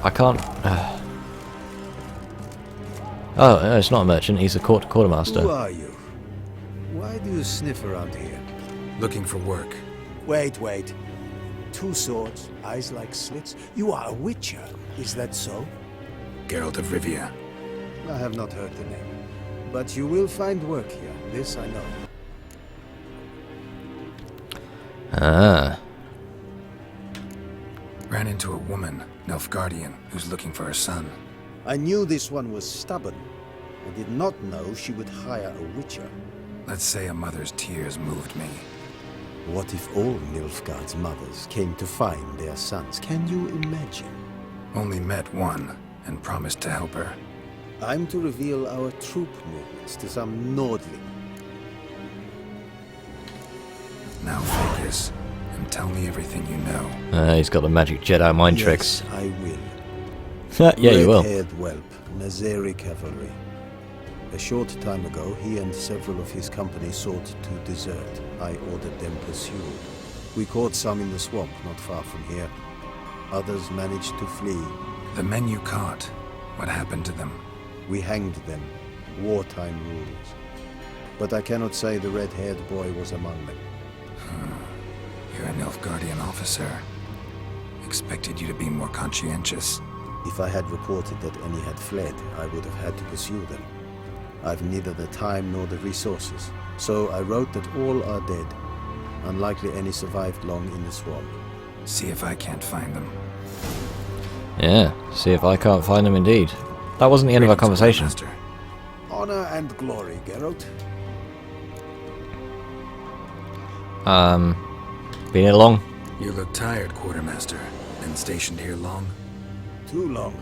I can't... Oh, no, it's not a merchant. He's a quartermaster. Who are you? Why do you sniff around here? Looking for work. Wait. 2 swords, eyes like slits. You are a witcher, is that so? Geralt of Rivia. I have not heard the name. But you will find work here, this I know. Ah. Ran into a woman, Nilfgaardian, who's looking for her son. I knew this one was stubborn. I did not know she would hire a witcher. Let's say a mother's tears moved me. What if all Nilfgaard's mothers came to find their sons? Can you imagine? Only met one, and promised to help her. I'm to reveal our troop movements to some Nordling. Now focus, and tell me everything you know. He's got the magic Jedi mind tricks. Yes, I will. Yeah, you will. Red-haired whelp, Nazeri cavalry. A short time ago, he and several of his company sought to desert. I ordered them pursued. We caught some in the swamp not far from here. Others managed to flee. The men you caught, what happened to them? We hanged them. Wartime rules. But I cannot say the red-haired boy was among them. You're a Nilfgaardian officer. Expected you to be more conscientious. If I had reported that any had fled, I would have had to pursue them. I've neither the time nor the resources, so I wrote that all are dead. Unlikely any survived long in the swamp. See if I can't find them. Yeah, see if I can't find them indeed. That wasn't the end of our conversation. Master. Honor and glory, Geralt. Been here long? You look tired, Quartermaster. Been stationed here long? Too long.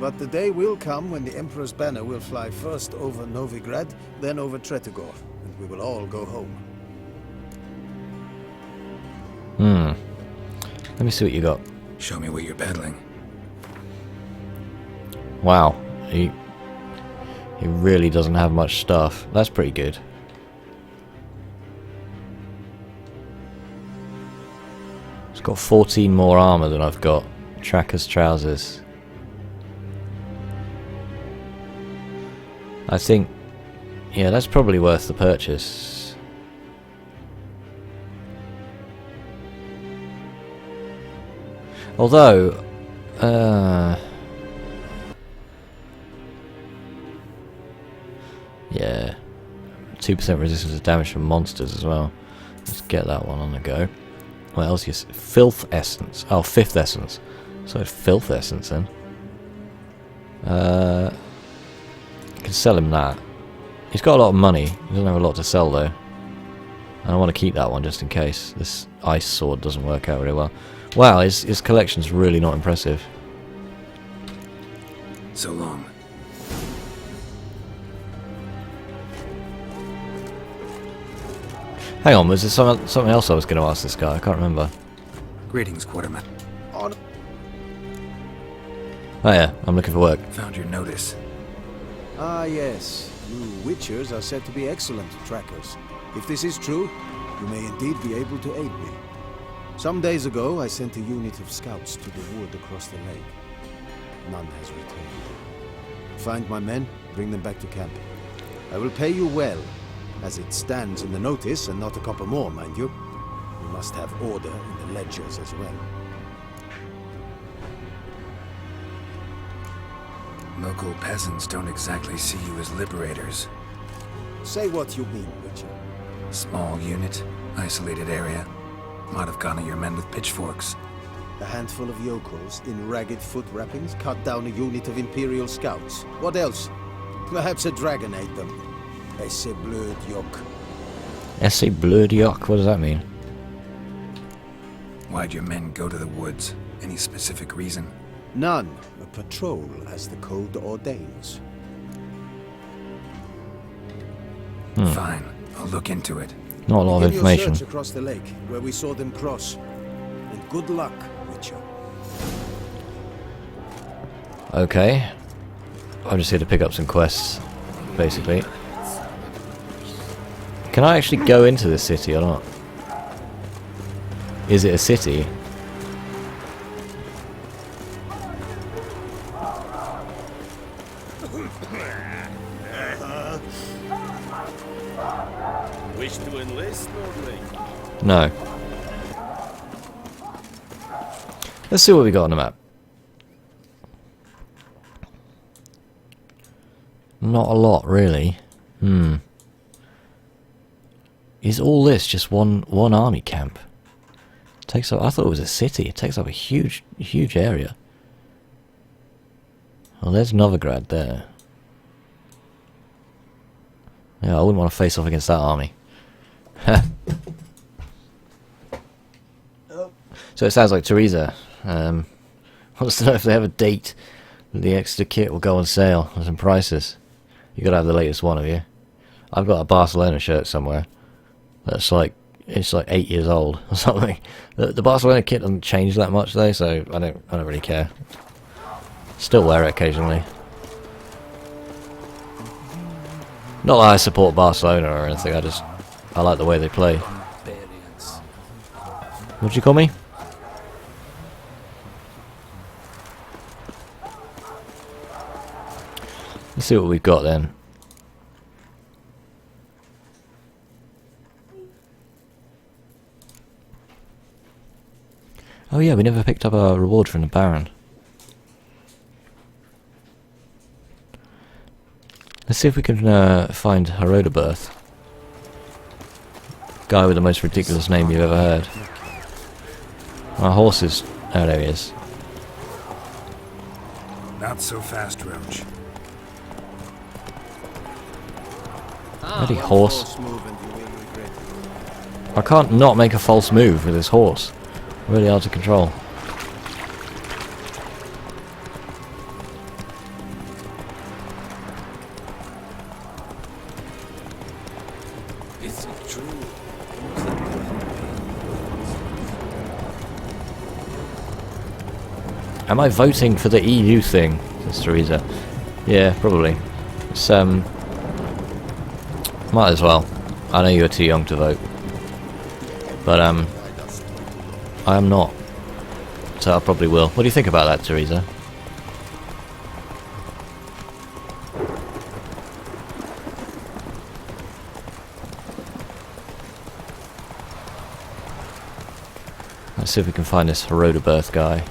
But the day will come when the Emperor's banner will fly first over Novigrad, then over Tretogor, and we will all go home. Let me see what you got. Show me what you're battling. Wow, he really doesn't have much stuff. That's pretty good. It's got 14 more armor than I've got. Tracker's trousers. I think, yeah, that's probably worth the purchase. Although, yeah, 2% resistance to damage from monsters as well. Let's get that one on the go. What else is Filth Essence? Oh, 5th Essence. So Filth Essence then. Can sell him that. He's got a lot of money. He doesn't have a lot to sell though. And I want to keep that one just in case this ice sword doesn't work out really well. Wow, his collection's really not impressive. So long. Hang on, was there something else I was going to ask this guy? I can't remember. Greetings, Quartermaster. Oh yeah, I'm looking for work. Found your notice. Ah yes, you Witchers are said to be excellent trackers. If this is true, you may indeed be able to aid me. Some days ago, I sent a unit of scouts to the wood across the lake. None has returned. Find my men, bring them back to camp. I will pay you well, as it stands in the notice, and not a copper more, mind you. We must have order in the ledgers as well. Local peasants don't exactly see you as liberators. Say what you mean, Witcher. Small unit, isolated area. Might have gone at your men with pitchforks. A handful of yokels in ragged foot wrappings cut down a unit of Imperial scouts. What else? Perhaps a dragon ate them. Esse bleu d'yoc. Esse bleu d'yoc, what does that mean? Why'd your men go to the woods? Any specific reason? None. A patrol, as the code ordains. Fine, I'll look into it. Not a lot of Begin your information. search across the lake, where we saw them cross. And good luck, Witcher. Okay. I'm just here to pick up some quests, basically. Can I actually go into this city or not? Is it a city? Wish to enlist, Nordling? No. Let's see what we got on the map. Not a lot, really. Is all this just one army camp? Takes up. I thought it was a city. It takes up a huge area. Well, there's Novigrad there. Yeah, I wouldn't want to face off against that army. So it sounds like Teresa wants to know if they have a date that the extra kit will go on sale and some prices. You gotta have the latest one, have you? I've got a Barcelona shirt somewhere that's like, it's like 8 years old or something. The Barcelona kit doesn't change that much though, so I don't really care. Still wear it occasionally. Not that I support Barcelona or anything, I like the way they play. What'd you call me? Let's see what we've got then. Oh yeah, we never picked up a reward from the Baron. Let's see if we can find Herodoberth. Guy with the most ridiculous name you've ever heard. Our horses. Oh, there he is. Not so fast, Roach. Bloody horse. I can't not make a false move with this horse. Really hard to control. Is it true? Am I voting for the EU thing? Says Teresa. Yeah, probably. It's might as well. I know you're too young to vote. But I am not. So I probably will. What do you think about that, Teresa? Let's see if we can find this Herodoberth guy.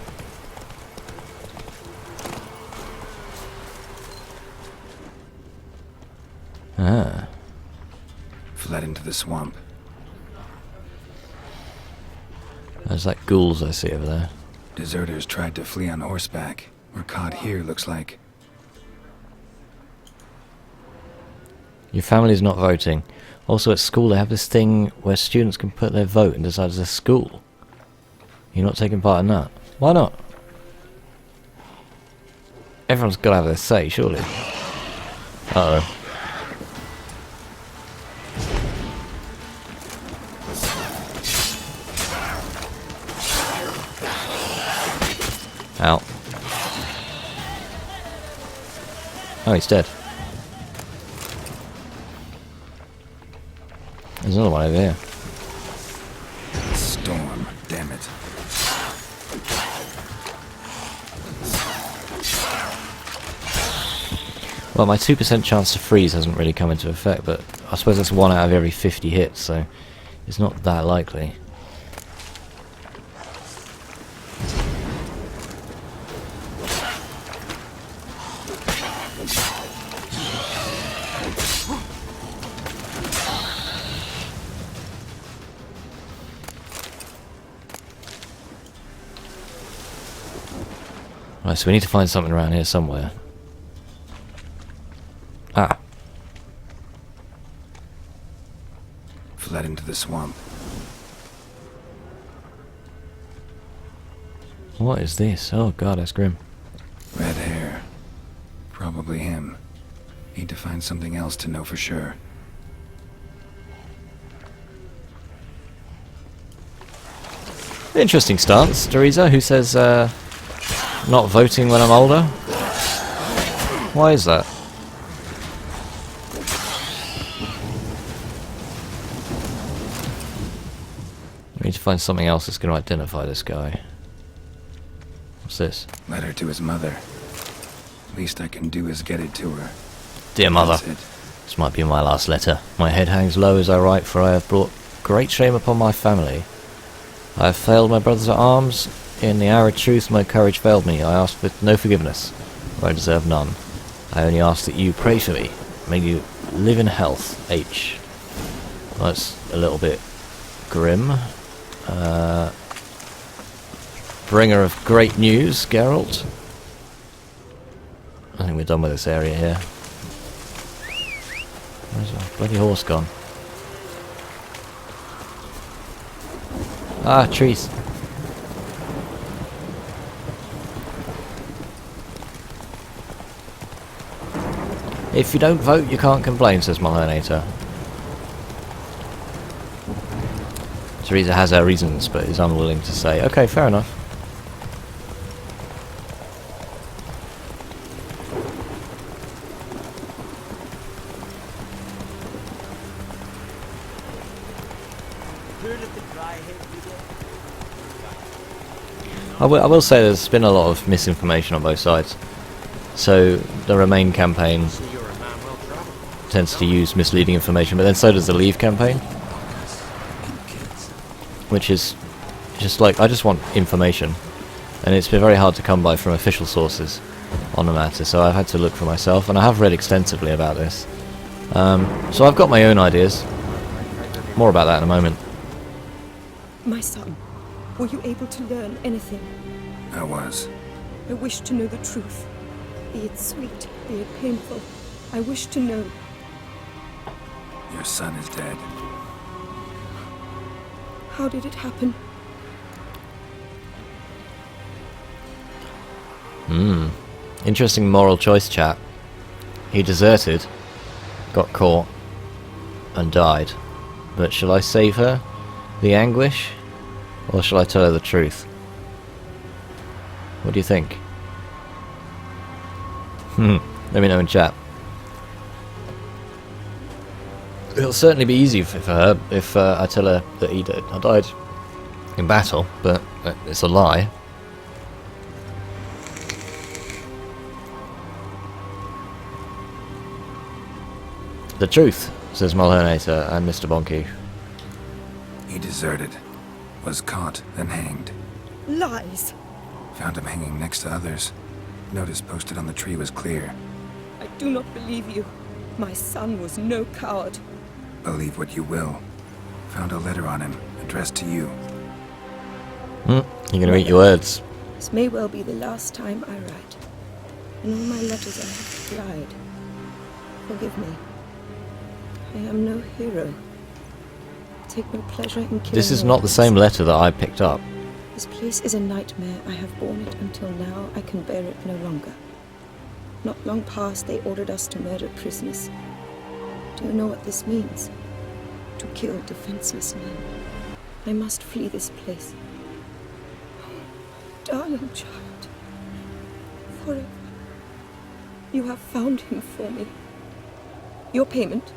Ah. Fled into the swamp. There's that ghouls I see over there. Deserters tried to flee on horseback. Were caught here, looks like. Your family's not voting. Also at school they have this thing where students can put their vote and decide as a school. You're not taking part in that. Why not? Everyone's got to have their say, surely. Uh-oh. Ow. Oh, he's dead. There's another one over here. Storm, damn it. Well, my 2% chance to freeze hasn't really come into effect, but I suppose that's 1 out of every 50 hits, so it's not that likely. Right, so we need to find something around here somewhere. Ah. Fled into the swamp. What is this? Oh god, that's grim. Red hair. Probably him. Need to find something else to know for sure. Interesting stance, Teresa, who says, not voting when I'm older. Why is that? We need to find something else that's going to identify this guy. What's this? Letter to his mother. Least I can do is get it to her. Dear mother, That's it. this might be my last letter. My head hangs low as I write, for I have brought great shame upon my family. I have failed my brothers at arms. In the hour of truth my courage failed me. I asked with no forgiveness, for I deserve none. I only ask that you pray for me. May you live in health, H. Well, that's a little bit grim. Bringer of great news, Geralt. I think we're done with this area here. Where's our bloody horse gone? Ah, trees. If you don't vote, you can't complain, says Malhernator. Teresa has her reasons, but is unwilling to say. Okay, fair enough. I will say there's been a lot of misinformation on both sides. So the Remain campaign tends to use misleading information, but then so does the Leave campaign, which is just like, I just want information, and it's been very hard to come by from official sources on the matter, so I've had to look for myself, and I have read extensively about this. So I've got my own ideas. More about that in a moment. My son, were you able to learn anything? I was. I wish to know the truth. Be it sweet, be it painful. I wish to know. Your son is dead. How did it happen? Interesting moral choice chat. He deserted, got caught, and died. But shall I save her the anguish, or shall I tell her the truth? What do you think? Let me know in chat. It'll certainly be easy for her if I tell her that I died in battle, but it's a lie. The truth, says Malhernator and Mr. Bonky. He deserted. Was caught, then hanged. Lies! Found him hanging next to others. Notice posted on the tree was clear. I do not believe you. My son was no coward. Believe what you will. Found a letter on him, addressed to you. You're gonna eat your words. This may well be the last time I write. In all my letters I have lied. Forgive me. I am no hero. I take no pleasure in killing. This is not the same letter that I picked up. This place is a nightmare. I have borne it until now. I can bear it no longer. Not long past, they ordered us to murder prisoners. Do you know what this means? To kill defenseless men. I must flee this place. Oh, darling child. Forever. You have found him for me. Your payment.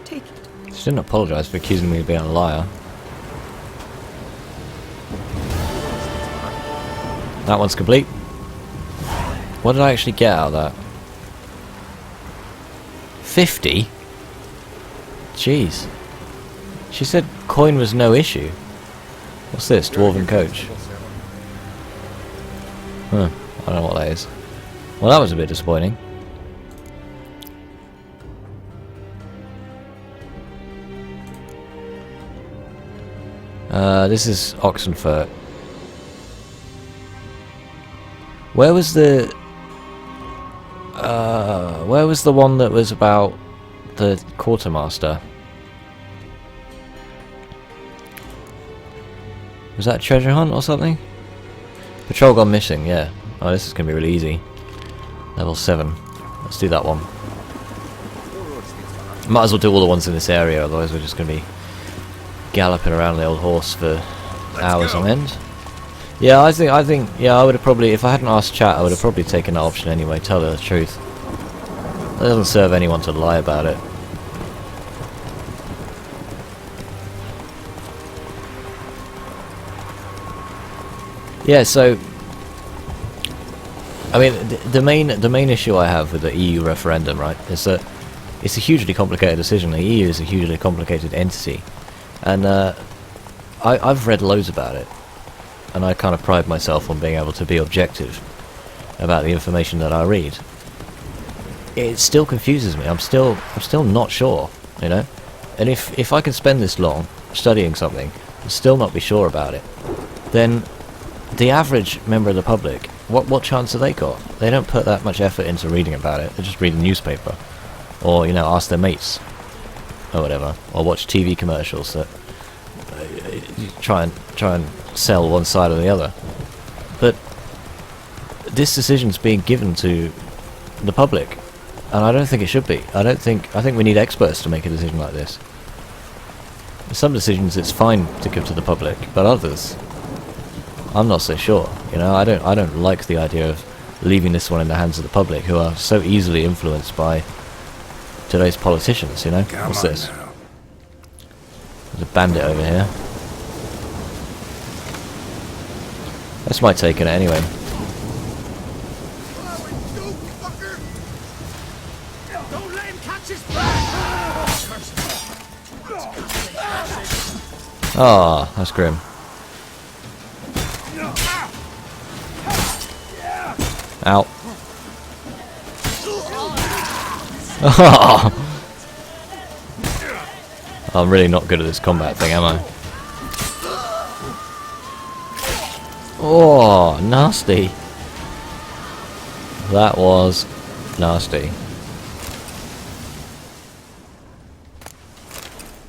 Take it. She didn't apologise for accusing me of being a liar. That one's complete. What did I actually get out of that? 50? Jeez. She said coin was no issue. What's this? Dwarven coach. Huh. I don't know what that is. Well, that was a bit disappointing. This is Oxenfurt. Where was the one that was about the quartermaster? Was that treasure hunt or something? Patrol gone missing, yeah. Oh, this is gonna be really easy. Level 7. Let's do that one. Might as well do all the ones in this area, otherwise we're just gonna be galloping around the old horse for hours on end. Yeah, I think, yeah, I would have probably, if I hadn't asked chat, I would have probably taken that option anyway, tell her the truth. It doesn't serve anyone to lie about it. Yeah, so I mean, the main issue I have with the EU referendum, right, is that it's a hugely complicated decision. The EU is a hugely complicated entity, and I've read loads about it, and I kind of pride myself on being able to be objective about the information that I read. It still confuses me. I'm still not sure, you know. And if I can spend this long studying something and still not be sure about it, then the average member of the public, what chance have they got? They don't put that much effort into reading about it. They just read the newspaper, or you know, ask their mates, or whatever, or watch TV commercials that try and sell one side or the other. But this decision's being given to the public, and I don't think it should be. I think we need experts to make a decision like this. Some decisions it's fine to give to the public, but others, I'm not so sure. You know, I don't like the idea of leaving this one in the hands of the public, who are so easily influenced by today's politicians. You know, what's this? Now. There's a bandit over here. That's my take on it anyway. Don't let him catch his breath! Ah, that's grim. Ow. I'm really not good at this combat thing, am I? Oh, nasty. That was nasty.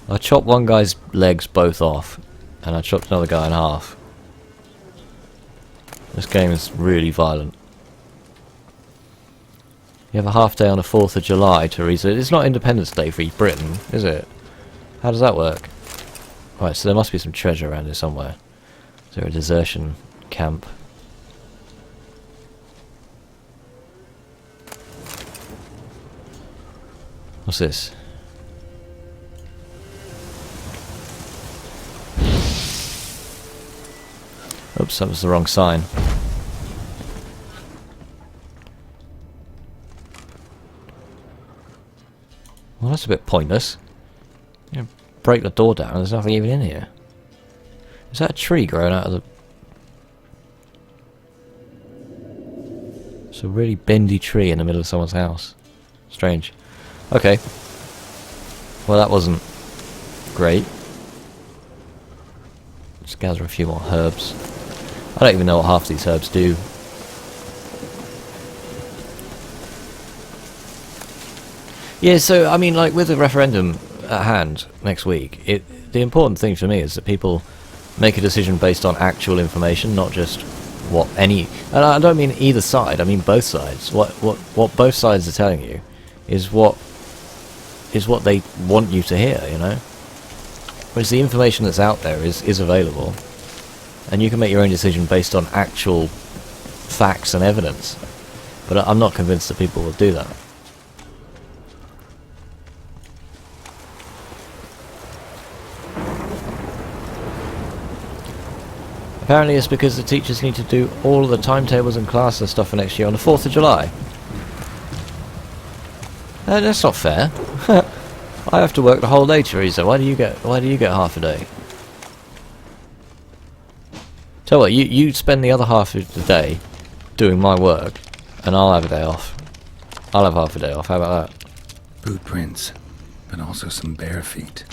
I chopped one guy's legs both off, and I chopped another guy in half. This game is really violent. You have a half day on the 4th of July, Teresa. It's not Independence Day for Britain, is it? How does that work? Right, so there must be some treasure around here somewhere. Is there a desertion camp? What's this? Oops, that was the wrong sign. Well, that's a bit pointless. You know, break the door down, there's nothing even in here. Is that a tree growing out of the... It's a really bendy tree in the middle of someone's house. Strange. Okay. Well, that wasn't great. Let's gather a few more herbs. I don't even know what half these herbs do. Yeah, so, I mean, like, with the referendum at hand next week, the important thing for me is that people make a decision based on actual information, not just what any... And I don't mean either side, I mean both sides. What both sides are telling you is what they want you to hear, you know? Whereas the information that's out there is available, and you can make your own decision based on actual facts and evidence. But I'm not convinced that people will do that. Apparently it's because the teachers need to do all of the timetables and class and stuff for next year on the 4th of July. That's not fair. I have to work the whole day, Teresa. Why do you get half a day? Tell what, you spend the other half of the day doing my work, and I'll have a day off. I'll have half a day off. How about that? Boot prints, but also some bare feet.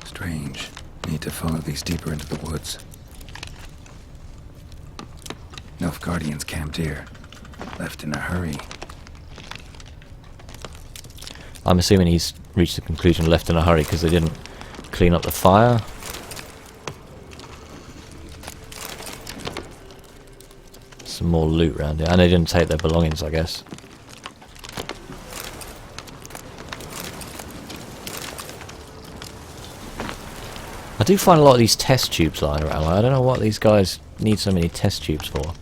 Strange. Need to follow these deeper into the woods. Nilfgaardians camped here. Left in a hurry. I'm assuming he's reached the conclusion left in a hurry because they didn't clean up the fire. Some more loot around here. And they didn't take their belongings, I guess. I do find a lot of these test tubes lying around. Like, I don't know what these guys need so many test tubes for.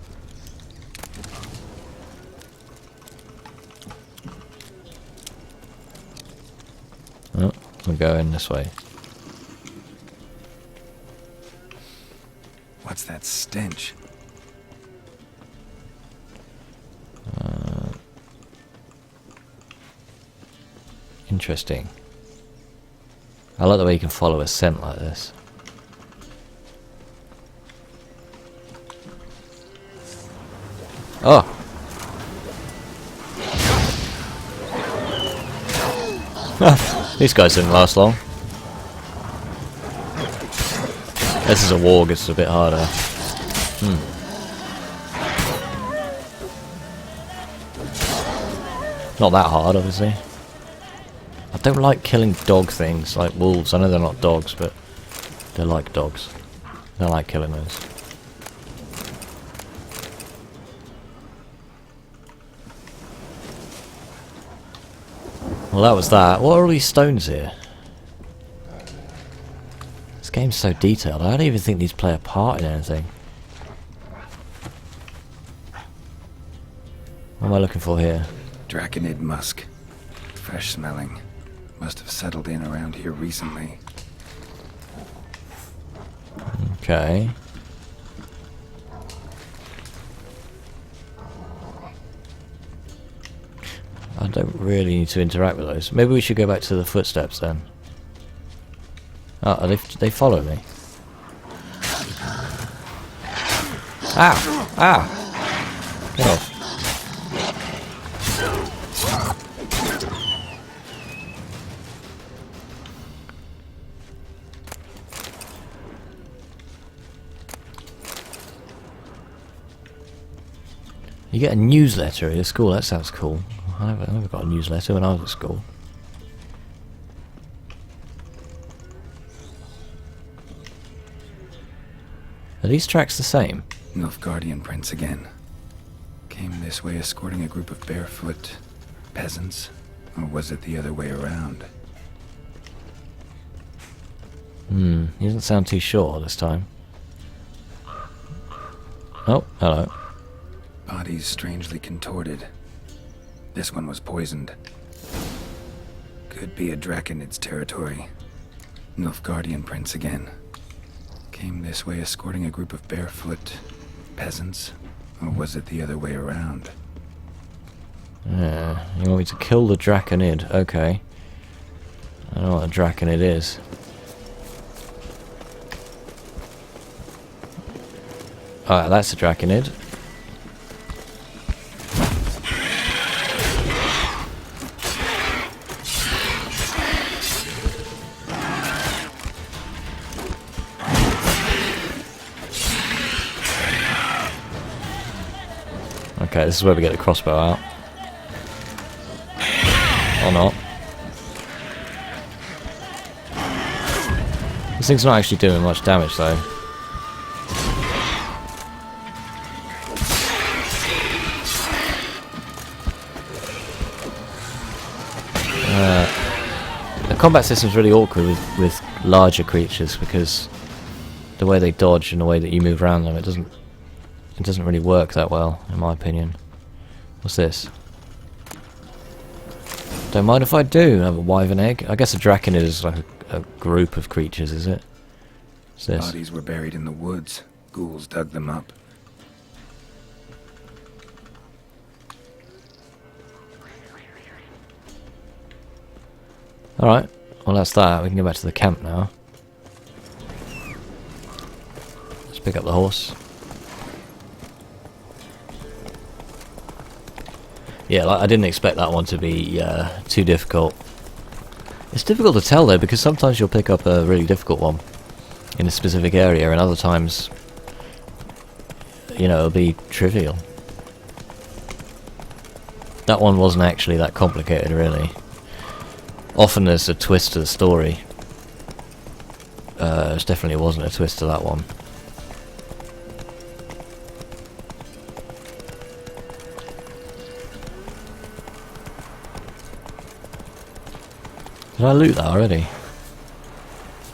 Oh, we're going this way. What's that stench? Interesting. I like the way you can follow a scent like this. Oh! These guys didn't last long. This is a warg, it's a bit harder. Not that hard, obviously. I don't like killing dog things, like wolves. I know they're not dogs, but they're like dogs. I don't like killing those. Well, that was that. What are all these stones here? This game's so detailed. I don't even think these play a part in anything. What am I looking for here? Draconid musk. Fresh smelling. Must have settled in around here recently. Okay. I don't really need to interact with those. Maybe we should go back to the footsteps then. Oh, they follow me. Ow! Ow! Get off. You get a newsletter at your school, that sounds cool. I never got a newsletter when I was at school. Are these tracks the same? Nilfgaardian prince again. Came this way escorting a group of barefoot peasants. Or was it the other way around? He doesn't sound too sure this time. Oh, hello. Bodies strangely contorted. This one was poisoned. Could be a Draconid's territory. Nilfgaardian prince again. Came this way escorting a group of barefoot peasants. Or was it the other way around? Yeah, you want me to kill the Draconid? Okay. I don't know what a Draconid is. Alright, that's a Draconid. Okay, this is where we get the crossbow out. Or not. This thing's not actually doing much damage though. The combat system's really awkward with larger creatures because the way they dodge and the way that you move around them, it doesn't really work that well, in my opinion. What's this? Don't mind if I do. I have a wyvern egg. I guess a Draconid is like a group of creatures, is it? What's this? Bodies were buried in the woods. Ghouls dug them up. Alright, well that's that. We can go back to the camp now. Let's pick up the horse. Yeah, like, I didn't expect that one to be too difficult. It's difficult to tell though, because sometimes you'll pick up a really difficult one in a specific area, and other times, you know, it'll be trivial. That one wasn't actually that complicated, really. Often there's a twist to the story. There definitely wasn't a twist to that one. Did I loot that already?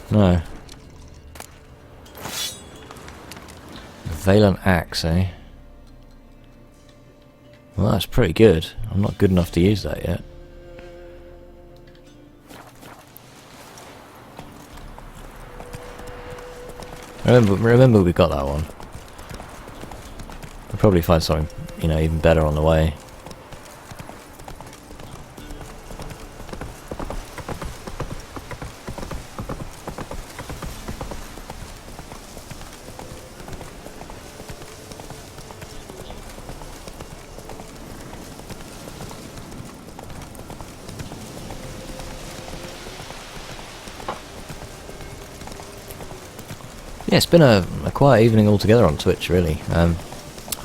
No. Valen axe, eh? Well, that's pretty good. I'm not good enough to use that yet. Remember we got that one. We'll probably find something, you know, even better on the way. Yeah, it's been a quiet evening altogether on Twitch, really.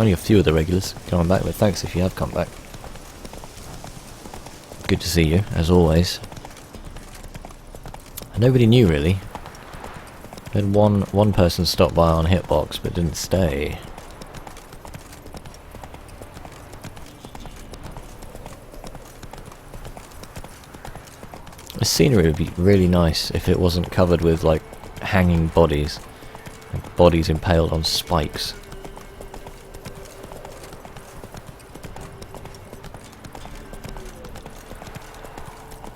Only a few of the regulars coming back, but thanks if you have come back. Good to see you, as always. Nobody new, really. Had one person stop by on Hitbox, but didn't stay. The scenery would be really nice if it wasn't covered with, like, hanging bodies. Like bodies impaled on spikes.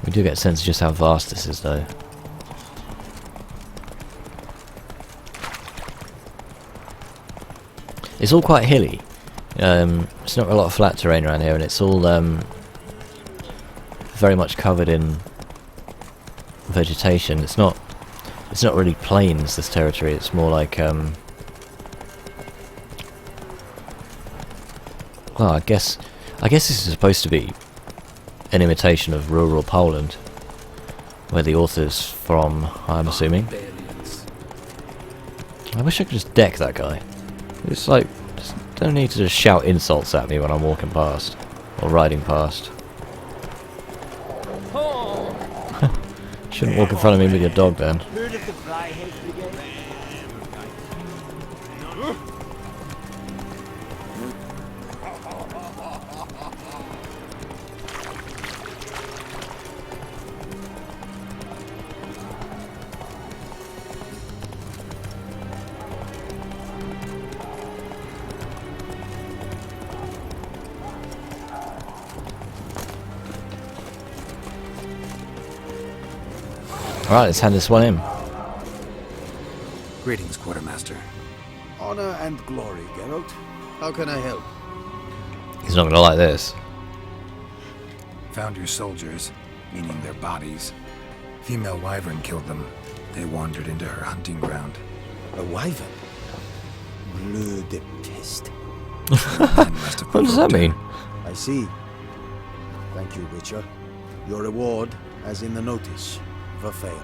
We do get a sense of just how vast this is, though. It's all quite hilly. It's not a lot of flat terrain around here, and it's all very much covered in vegetation. It's not really plains, this territory. It's more like well, I guess this is supposed to be an imitation of rural Poland, where the author's from, I'm assuming. I wish I could just deck that guy. It's like, just don't need to just shout insults at me when I'm walking past or riding past. Shouldn't walk in front of me with your dog then. Alright, let's hand this one in. Greetings, Quartermaster. Honor and glory, Geralt. How can I help? He's not gonna like this. Found your soldiers, meaning their bodies. Female wyvern killed them. They wandered into her hunting ground. A wyvern? Bleu de peste. What does that mean? I see. Thank you, Witcher. Your reward, as in the notice. Fail.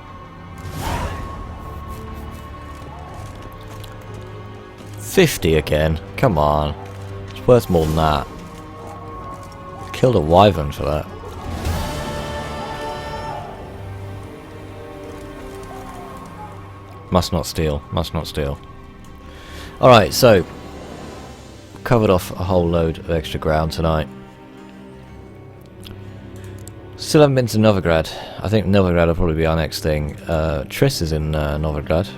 50 again? Come on. It's worth more than that. Killed a wyvern for that. Must not steal. Must not steal. Alright, so covered off a whole load of extra ground tonight. Still haven't been to Novigrad. I think Novigrad will probably be our next thing. Triss is in Novigrad.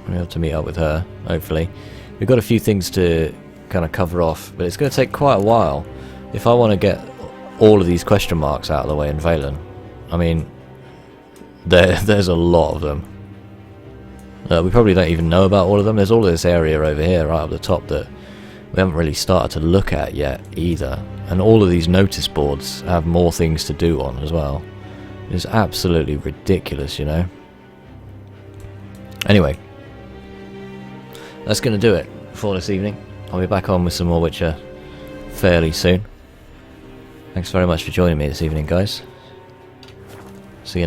We'll have to meet up with her, hopefully. We've got a few things to kind of cover off, but it's going to take quite a while. If I want to get all of these question marks out of the way in Valen, I mean, there's a lot of them. We probably don't even know about all of them. There's all this area over here, right up the top, that we haven't really started to look at yet, either. And all of these notice boards have more things to do on as well. It's absolutely ridiculous, you know. Anyway, that's going to do it for this evening. I'll be back on with some more Witcher fairly soon. Thanks very much for joining me this evening, guys.